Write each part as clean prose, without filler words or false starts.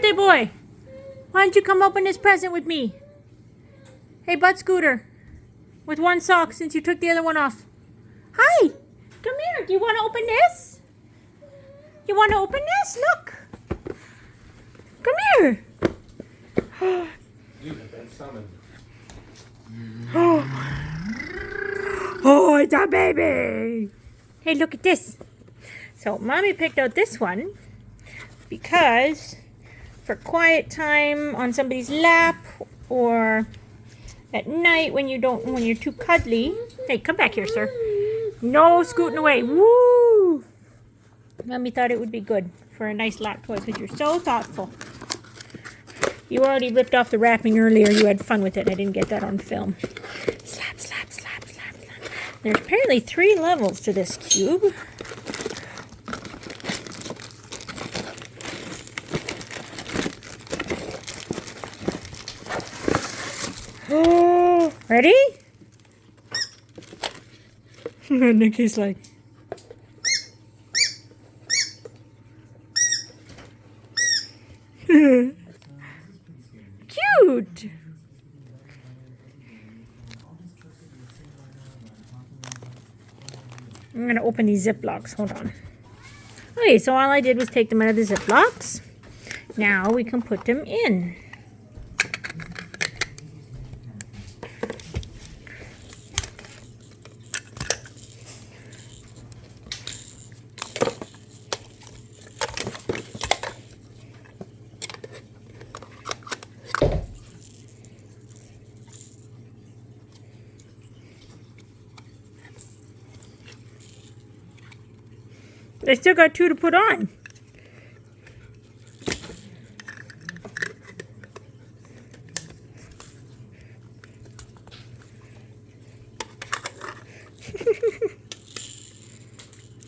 birthday boy. Why don't you come open this present with me? Hey, Butt Scooter. With one sock since you took the other one off. Hi. Come here. Do you want to open this? You want to open this? Look. Come here. You have been summoned. Oh, it's a baby. Hey, look at this. So, Mommy picked out this one because for quiet time on somebody's lap or at night when you're too cuddly. Hey, come back here, sir. No scooting away. Woo! Mommy thought it would be good for a nice lap toy because you're so thoughtful. You already ripped off the wrapping earlier. You had fun with it. I didn't get that on film. Slap, slap, slap, slap, slap. There's apparently 3 levels to this cube. Oh, ready? Nikki's like... Cute! I'm going to open these Ziplocs. Hold on. Okay, so all I did was take them out of the Ziplocs. Now we can put them in. I still got 2 to put on.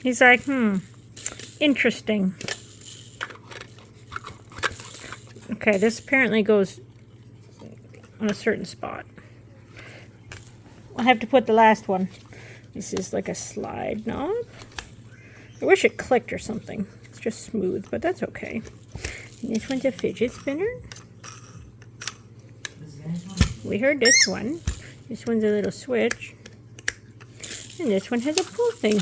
He's like, interesting. Okay, this apparently goes on a certain spot. I'll have to put the last one. This is like a slide knob. I wish it clicked or something. It's just smooth, but that's okay. And this one's a fidget spinner. We heard this one. This one's a little switch. And this one has a pull thing.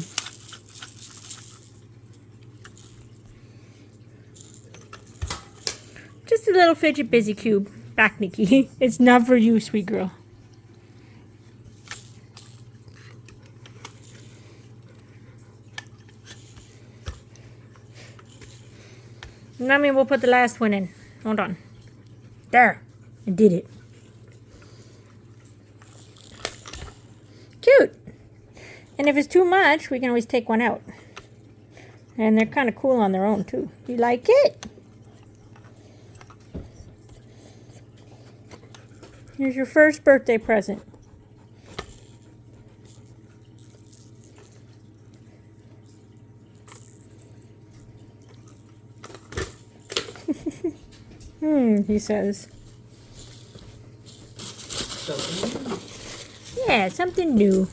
Just a little fidget busy cube. Back, Nikki. It's not for you, sweet girl. Mommy will put the last one in. Hold on. There. I did it. Cute. And if it's too much, we can always take one out. And they're kind of cool on their own, too. You like it? Here's your first birthday present. He says. Something new. Yeah, something new.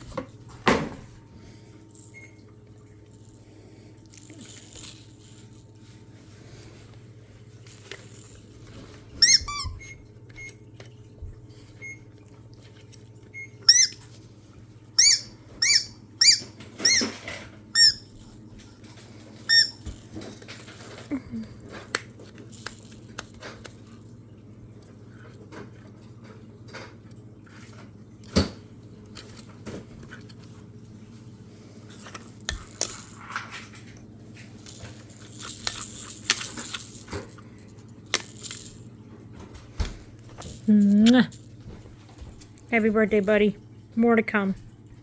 Happy birthday, buddy. More to come.